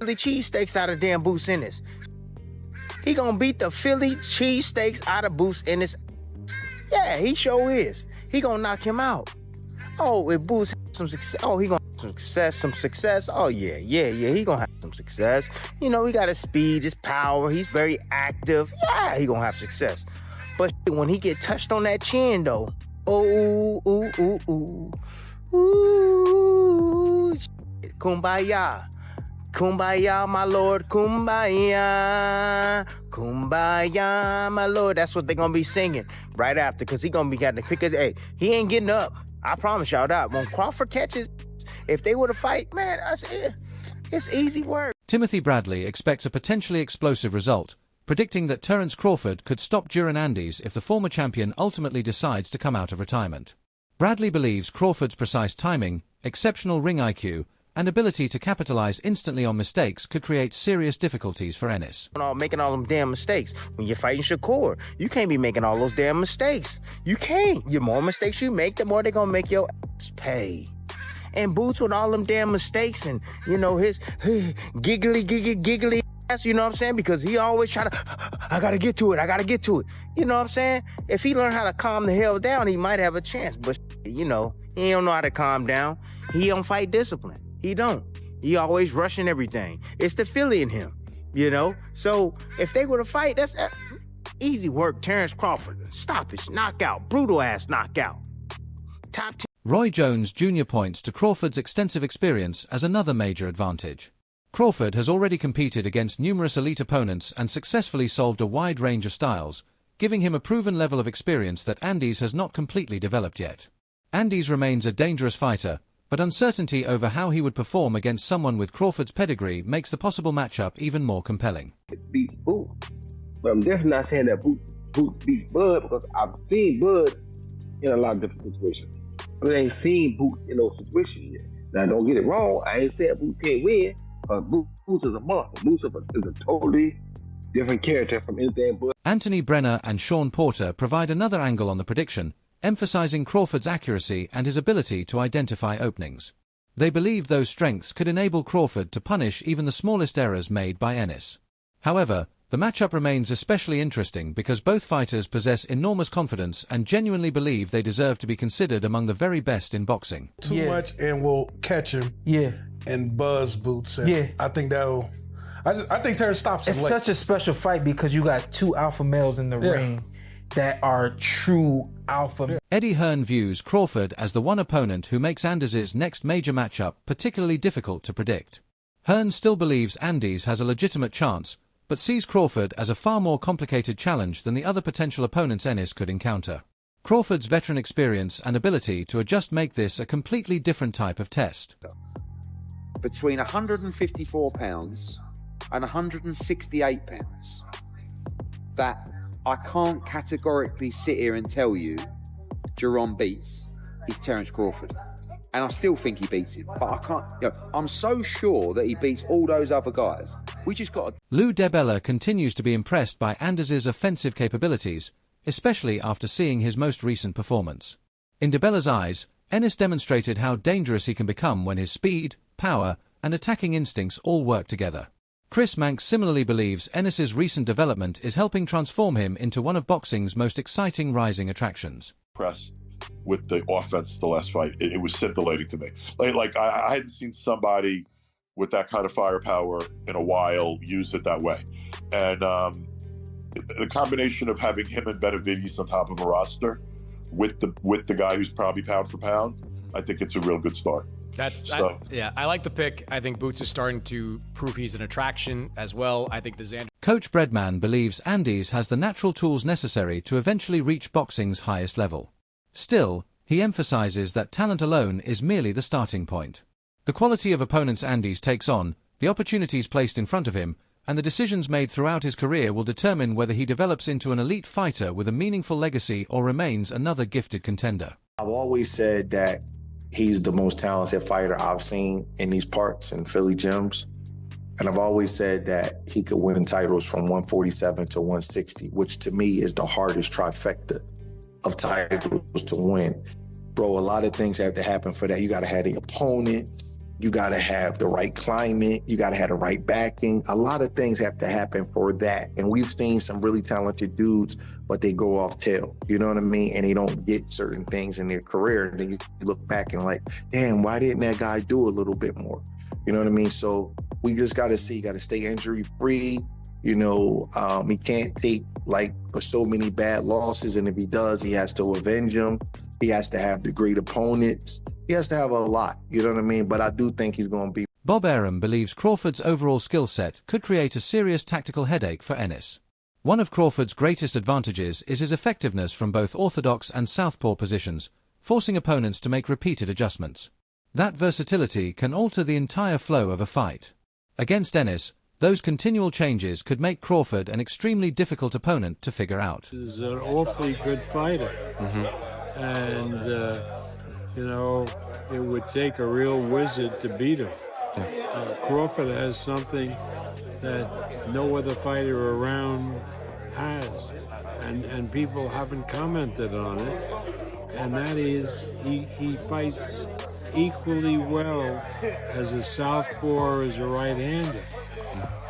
Philly cheesesteaks out of damn Boots Ennis. He gonna beat the Philly cheesesteaks out of Boots Ennis. Yeah, he sure is. He gonna knock him out. Oh, if Boots has some success, oh, he gonna have some success. Oh, yeah, he gonna have some success. You know, he got his speed, his power. He's very active. Yeah, he gonna have success. But when he get touched on that chin, though, oh, ooh, shit. Kumbaya. Kumbaya, my lord, kumbaya. Kumbaya, my lord. That's what they're gonna be singing right after, because he gonna be got to pick his, hey, he ain't getting up. I promise y'all that. When Crawford catches, if they were to fight, man, I say, it's easy work. Timothy Bradley expects a potentially explosive result, predicting that Terence Crawford could stop Jaron Andes if the former champion ultimately decides to come out of retirement. Bradley believes Crawford's precise timing, exceptional ring IQ, and ability to capitalize instantly on mistakes could create serious difficulties for Ennis. Making all them damn mistakes. When you're fighting Shakur, you can't be making all those damn mistakes. You can't. The more mistakes you make, the more they're gonna make your ass pay. And Boots with all them damn mistakes and, you know, his giggly ass, you know what I'm saying? Because he always try to, I gotta get to it. You know what I'm saying? If he learned how to calm the hell down, he might have a chance. But, you know, he don't know how to calm down. He don't fight discipline. He don't. He always rushing everything. It's the Philly in him, you know? So if they were to fight, that's easy work. Terence Crawford, stoppage, knockout, brutal ass knockout. Top 10. Roy Jones Jr. points to Crawford's extensive experience as another major advantage. Crawford has already competed against numerous elite opponents and successfully solved a wide range of styles, giving him a proven level of experience that Andes has not completely developed yet. Andes remains a dangerous fighter, but uncertainty over how he would perform against someone with Crawford's pedigree makes the possible matchup even more compelling. It beats Boots, but I'm definitely not saying that Boots beats Bud, because I've seen Bud in a lot of different situations. I ain't seen Boots in those situations yet. Now, don't get it wrong. I ain't saying Boots can't win, but Boots is a monster. Boots is a totally different character from anything Bud. Anthony Brenner and Sean Porter provide another angle on the prediction, emphasizing Crawford's accuracy and his ability to identify openings. They believe those strengths could enable Crawford to punish even the smallest errors made by Ennis. However, the matchup remains especially interesting because both fighters possess enormous confidence and genuinely believe they deserve to be considered among the very best in boxing. Too much and will catch him and buzz Boots. And I think that'll... I think Terence stops him. It's such a special fight because you got two alpha males in the ring that are true alpha. Eddie Hearn views Crawford as the one opponent who makes Andes's next major matchup particularly difficult to predict. Hearn still believes Andes has a legitimate chance, but sees Crawford as a far more complicated challenge than the other potential opponents Ennis could encounter. Crawford's veteran experience and ability to adjust make this a completely different type of test. Between 154 pounds and 168 pounds, that I can't categorically sit here and tell you Jaron beats is Terence Crawford. And I still think he beats him, but I can't, you know, I'm so sure that he beats all those other guys. We just got to... Lou DeBella continues to be impressed by Andes's offensive capabilities, especially after seeing his most recent performance. In DeBella's eyes, Ennis demonstrated how dangerous he can become when his speed, power, and attacking instincts all work together. Chris Manx similarly believes Ennis's recent development is helping transform him into one of boxing's most exciting rising attractions. Impressed with the offense the last fight. It was scintillating to me. Like I hadn't seen somebody with that kind of firepower in a while use it that way. And the combination of having him and Benavides on top of a roster with the guy who's probably pound for pound, I think it's a real good start. Yeah, I like the pick. I think Boots is starting to prove he's an attraction as well. I think the Xander... Coach Breadman believes Andes has the natural tools necessary to eventually reach boxing's highest level. Still, he emphasizes that talent alone is merely the starting point. The quality of opponents Andes takes on, the opportunities placed in front of him, and the decisions made throughout his career will determine whether he develops into an elite fighter with a meaningful legacy or remains another gifted contender. I've always said that he's the most talented fighter I've seen in these parts in Philly gyms. And I've always said that he could win titles from 147 to 160, which to me is the hardest trifecta of titles to win. Bro, a lot of things have to happen for that. You got to have the opponents, You got to have the right climate. You got to have the right backing. A lot of things have to happen for that. And we've seen some really talented dudes, but they go off tail. You know what I mean? And they don't get certain things in their career. And then you look back and like, damn, why didn't that guy do a little bit more? You know what I mean? So we just got to see, got to stay injury free. You know, he can't take like so many bad losses. And if he does, he has to avenge them. He has to have the great opponents. He has to have a lot, you know what I mean? But I do think he's going to be. Bob Arum believes Crawford's overall skill set could create a serious tactical headache for Ennis. One of Crawford's greatest advantages is his effectiveness from both orthodox and southpaw positions, forcing opponents to make repeated adjustments. That versatility can alter the entire flow of a fight. Against Ennis, those continual changes could make Crawford an extremely difficult opponent to figure out. He's an awfully good fighter. And, you know, it would take a real wizard to beat him. Crawford has something that no other fighter around has, and people haven't commented on it, and that is he fights equally well as a southpaw or as a right-hander.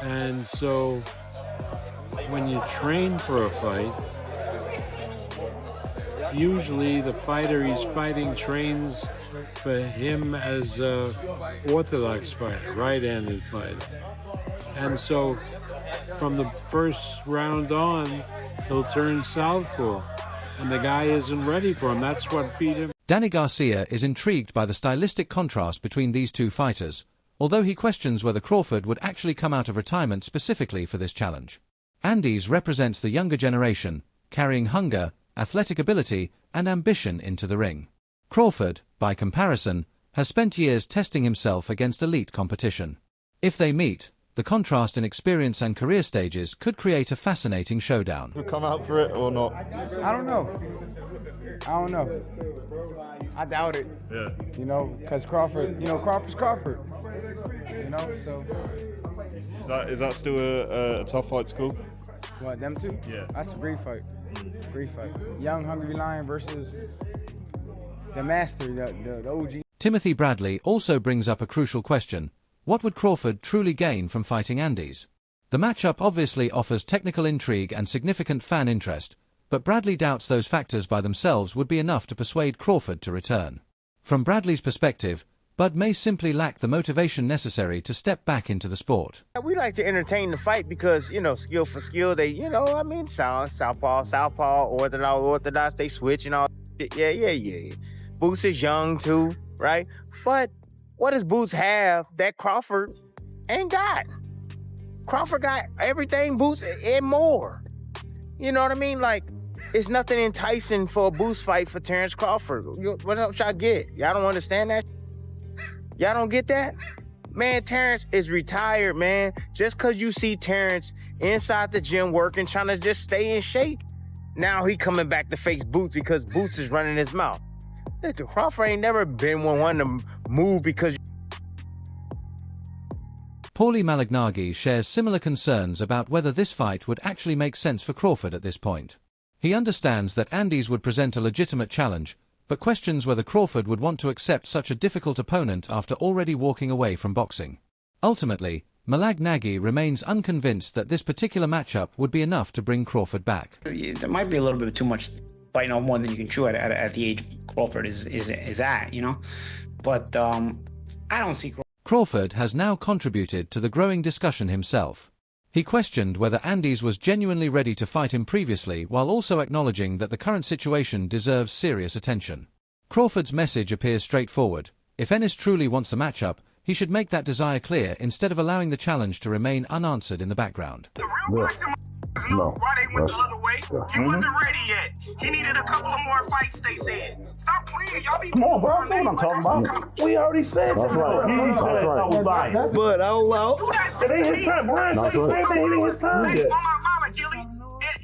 And so when you train for a fight, usually the fighter he's fighting trains for him as an orthodox fighter, right-handed fighter. And so from the first round on, he'll turn southpaw, and the guy isn't ready for him. That's what beat him. Danny Garcia is intrigued by the stylistic contrast between these two fighters, although he questions whether Crawford would actually come out of retirement specifically for this challenge. Andes represents the younger generation, carrying hunger, athletic ability, and ambition into the ring. Crawford, by comparison, has spent years testing himself against elite competition. If they meet, the contrast in experience and career stages could create a fascinating showdown. Will come out for it or not? I don't know. I doubt it. Yeah. You know, because Crawford, Crawford's Crawford. You know, so. Is that still a tough fight to call? What, them two? Yeah. That's a great fight. Great fight. Young, hungry lion versus the master, the OG. Timothy Bradley also brings up a crucial question. What would Crawford truly gain from fighting Andes? The matchup obviously offers technical intrigue and significant fan interest, but Bradley doubts those factors by themselves would be enough to persuade Crawford to return. From Bradley's perspective, Bud may simply lack the motivation necessary to step back into the sport. We like to entertain the fight because, skill for skill, they, southpaw, orthodox, they switch and all. Yeah. Boots is young too, right? But what does Boots have that Crawford ain't got? Crawford got everything Boots and more. You know what I mean? Like, it's nothing enticing for a Boots fight for Terence Crawford. What else y'all get? Y'all don't understand that? Y'all don't get that? Man, Terence is retired, man. Just because you see Terence inside the gym working, trying to just stay in shape, now he coming back to face Boots because Boots is running his mouth. Look, Crawford ain't never been one to move because... Paulie Malignaggi shares similar concerns about whether this fight would actually make sense for Crawford at this point. He understands that Andes would present a legitimate challenge, but questions whether Crawford would want to accept such a difficult opponent after already walking away from boxing. Ultimately, Malignaggi remains unconvinced that this particular matchup would be enough to bring Crawford back. There might be a little bit too much biting off more than you can chew at the age Crawford is at, But I don't see Crawford has now contributed to the growing discussion himself. He questioned whether Andes was genuinely ready to fight him previously while also acknowledging that the current situation deserves serious attention. Crawford's message appears straightforward. If Ennis truly wants the matchup, he should make that desire clear instead of allowing the challenge to remain unanswered in the background. The real person know why they went the other way. He wasn't ready yet. He needed a couple of more fights, they said. Stop playing. Y'all be... Come on, bro. That's what I'm talking about. We already said that. That's right. But I don't know. It ain't his time, bro. That's right. It ain't his time. Hey, on my mama, Gilly.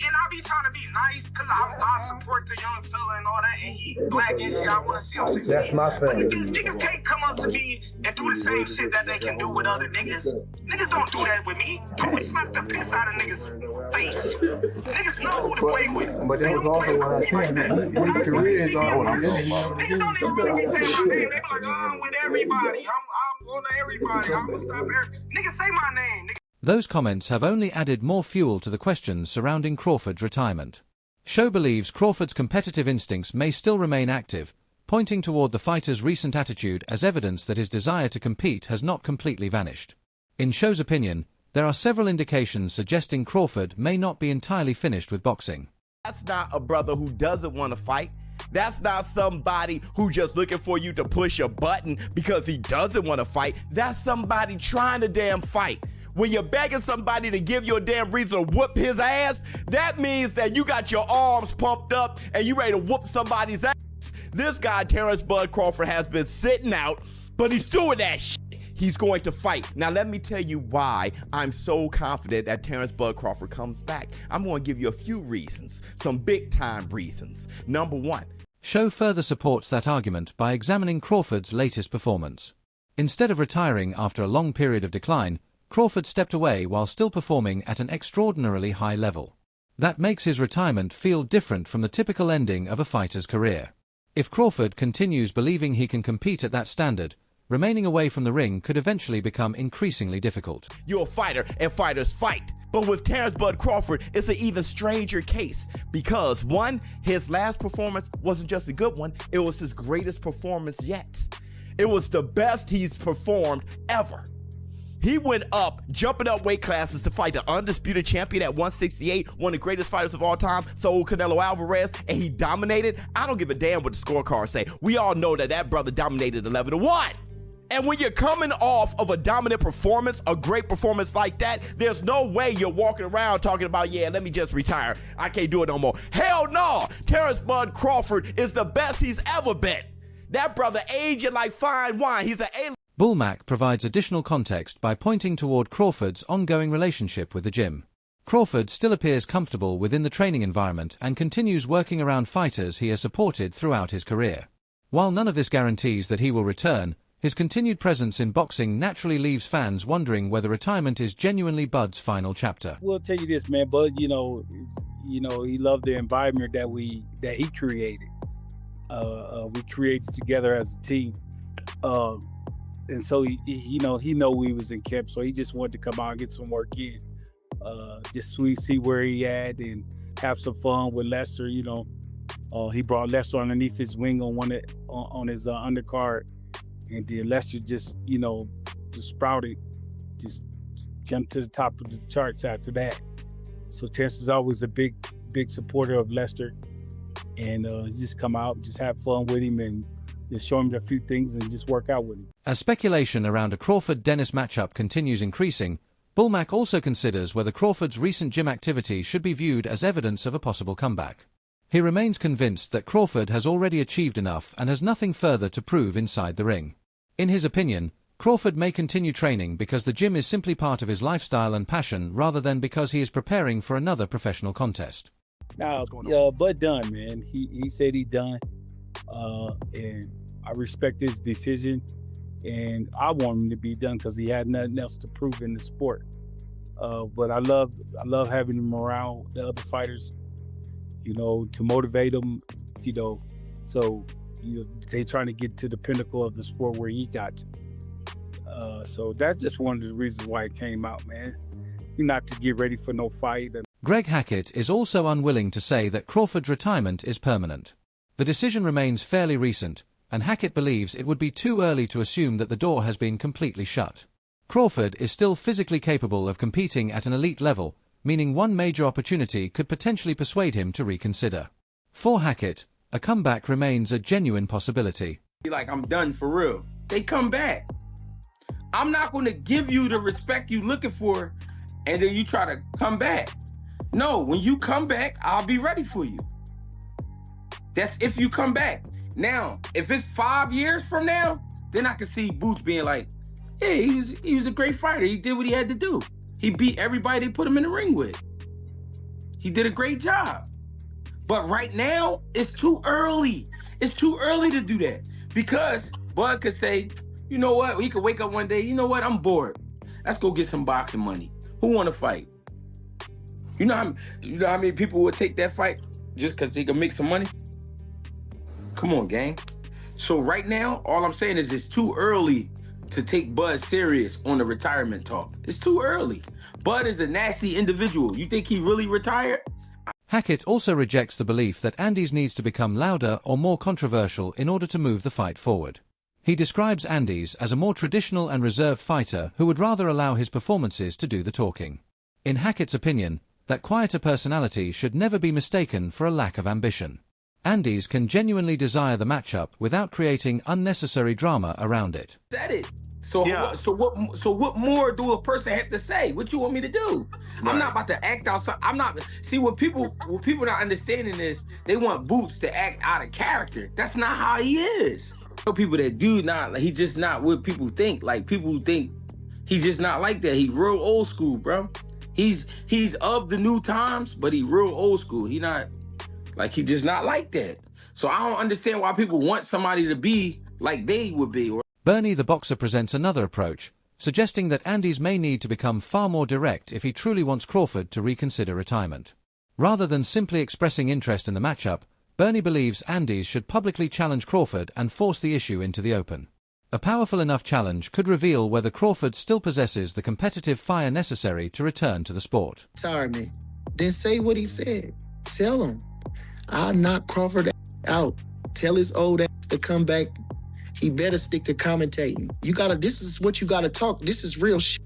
And I be trying to be nice because I support the young fella and all that, and he black and shit. I want to see him succeed. That's my thing. But these niggas can't come up to me and do the same shit that they can do with other niggas. Niggas don't do that with me. I would slap the piss out of niggas' face. Niggas know who to play with. But that was also what I said. His career is on. Niggas don't even really be saying my name. They be like, oh, I'm with everybody. I'm phone to everybody. I'm gonna stop nigga, say my name, nigga. Those comments have only added more fuel to the questions surrounding Crawford's retirement. Show believes Crawford's competitive instincts may still remain active, pointing toward the fighter's recent attitude as evidence that his desire to compete has not completely vanished. In Show's opinion, there are several indications suggesting Crawford may not be entirely finished with boxing. That's not a brother who doesn't want to fight. That's not somebody who just looking for you to push a button because he doesn't want to fight. That's somebody trying to damn fight. When you're begging somebody to give you a damn reason to whoop his ass, that means that you got your arms pumped up and you ready to whoop somebody's ass. This guy, Terence Bud Crawford, has been sitting out, but he's doing that shit. He's going to fight. Now, let me tell you why I'm so confident that Terence Bud Crawford comes back. I'm going to give you a few reasons, some big-time reasons. Number one. Show further supports that argument by examining Crawford's latest performance. Instead of retiring after a long period of decline, Crawford stepped away while still performing at an extraordinarily high level. That makes his retirement feel different from the typical ending of a fighter's career. If Crawford continues believing he can compete at that standard, remaining away from the ring could eventually become increasingly difficult. You're a fighter, and fighters fight. But with Terence Bud Crawford, it's an even stranger case because, one, his last performance wasn't just a good one, it was his greatest performance yet. It was the best he's performed ever. He went up, jumping up weight classes to fight the undisputed champion at 168, one of the greatest fighters of all time, Saul Canelo Alvarez, and he dominated. I don't give a damn what the scorecards say. We all know that that brother dominated 11-1. And when you're coming off of a dominant performance, a great performance like that, there's no way you're walking around talking about, yeah, let me just retire. I can't do it no more. Hell no! Terence Bud Crawford is the best he's ever been. That brother aging like fine wine. He's an alien. Bullmac provides additional context by pointing toward Crawford's ongoing relationship with the gym. Crawford still appears comfortable within the training environment and continues working around fighters he has supported throughout his career. While none of this guarantees that he will return, his continued presence in boxing naturally leaves fans wondering whether retirement is genuinely Bud's final chapter. We'll tell you this, man. Bud, he loved the environment that he created. We created together as a team. And so he know we was in camp, so he just wanted to come out and get some work in, just see where he at and have some fun with Lester. He brought Lester underneath his wing on his undercard, and then Lester just sprouted, just jumped to the top of the charts after that. So Terence is always a big supporter of Lester, and just come out, just have fun with him, and just show him a few things and just work out with him. As speculation around a Crawford-Dennis matchup continues increasing, Bullmac also considers whether Crawford's recent gym activity should be viewed as evidence of a possible comeback. He remains convinced that Crawford has already achieved enough and has nothing further to prove inside the ring. In his opinion, Crawford may continue training because the gym is simply part of his lifestyle and passion rather than because he is preparing for another professional contest. Now, Bud done, man. He said he done, and I respect his decision. And I want him to be done because he had nothing else to prove in the sport. But I love having him around the other fighters, to motivate them, so they trying to get to the pinnacle of the sport where he got to. So that's just one of the reasons why it came out, man. Not to get ready for no fight. Greg Hackett is also unwilling to say that Crawford's retirement is permanent. The decision remains fairly recent, and Hackett believes it would be too early to assume that the door has been completely shut. Crawford is still physically capable of competing at an elite level, meaning one major opportunity could potentially persuade him to reconsider. For Hackett, a comeback remains a genuine possibility. Like, I'm done for real. They come back. I'm not going to give you the respect you looking for, and then you try to come back. No, when you come back, I'll be ready for you. That's if you come back. Now, if it's 5 years from now, then I can see Boots being like, hey, he was a great fighter. He did what he had to do. He beat everybody they put him in the ring with. He did a great job. But right now, it's too early. It's too early to do that. Because Bud could say, you know what? He could wake up one day, you know what? I'm bored. Let's go get some boxing money. Who want to fight? You know how many people would take that fight just because they can make some money? Come on, gang. So right now, all I'm saying is it's too early to take Bud serious on the retirement talk. It's too early. Bud is a nasty individual. You think he really retired? Hackett also rejects the belief that Andes needs to become louder or more controversial in order to move the fight forward. He describes Andes as a more traditional and reserved fighter who would rather allow his performances to do the talking. In Hackett's opinion, that quieter personality should never be mistaken for a lack of ambition. Andes can genuinely desire the matchup without creating unnecessary drama around it. Said it. So what more do a person have to say? What you want me to do? Right. I'm not about to act outside. I'm not. See, what people not understanding is they want Boots to act out of character. That's not how he is. People that do not, like, he just not what people think. Like, people think he just not like that. He real old school, bro. He's of the new times, but he real old school. He not, like, he just not like that. So I don't understand why people want somebody to be like they would be. Bernie the boxer presents another approach, suggesting that Andes may need to become far more direct if he truly wants Crawford to reconsider retirement. Rather than simply expressing interest in the matchup, Bernie believes Andes should publicly challenge Crawford and force the issue into the open. A powerful enough challenge could reveal whether Crawford still possesses the competitive fire necessary to return to the sport. Retirement. Then say what he said. Tell him, I'll knock Crawford out. Tell his old ass to come back. He better stick to commentating. This is what you gotta talk. This is real shit.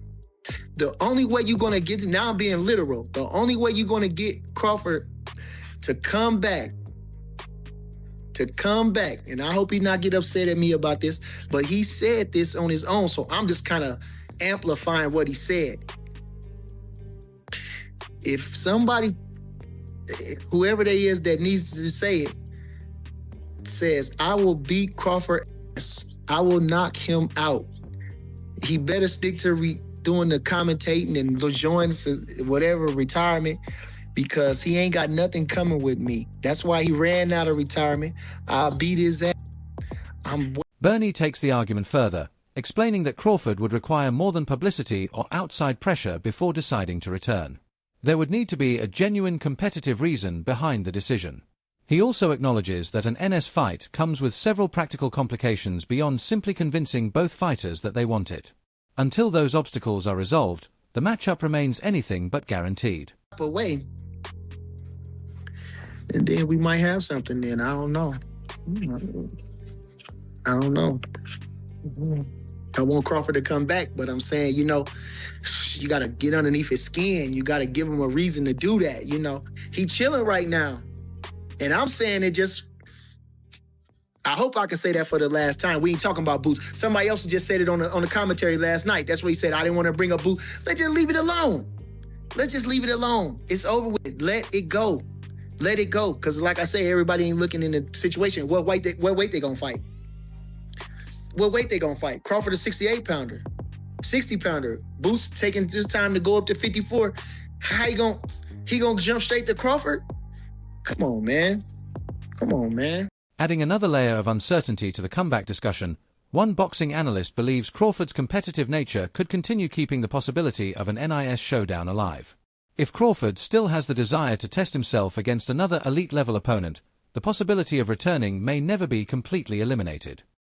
The only way you're gonna get, now I'm being literal, the only way you're gonna get Crawford to come back, and I hope he not get upset at me about this, but he said this on his own, so I'm just kind of amplifying what he said. If somebody, whoever they is that needs to say it, says, I will beat Crawford, I will knock him out, he better stick to doing the commentating and join whatever retirement, because he ain't got nothing coming with me. That's why he ran out of retirement. I'll beat his ass. Bernie takes the argument further, explaining that Crawford would require more than publicity or outside pressure before deciding to return. There would need to be a genuine competitive reason behind the decision. He also acknowledges that an NS fight comes with several practical complications beyond simply convincing both fighters that they want it. Until those obstacles are resolved, the matchup remains anything but guaranteed. Away. And then we might have something then. I don't know. I want Crawford to come back, but I'm saying, you got to get underneath his skin. You got to give him a reason to do that, He chilling right now. And I'm saying it just, I hope I can say that for the last time. We ain't talking about Boots. Somebody else just said it on the commentary last night. That's what he said. I didn't want to bring up Boots. Let's just leave it alone. It's over with. Let it go. Because like I say, everybody ain't looking in the situation. What weight they gonna fight? Crawford a 68-pounder. 60-pounder. Boots taking this time to go up to 54. How he gonna jump straight to Crawford? Come on, man. Adding another layer of uncertainty to the comeback discussion, one boxing analyst believes Crawford's competitive nature could continue keeping the possibility of an NIS showdown alive. If Crawford still has the desire to test himself against another elite-level opponent, the possibility of returning may never be completely eliminated.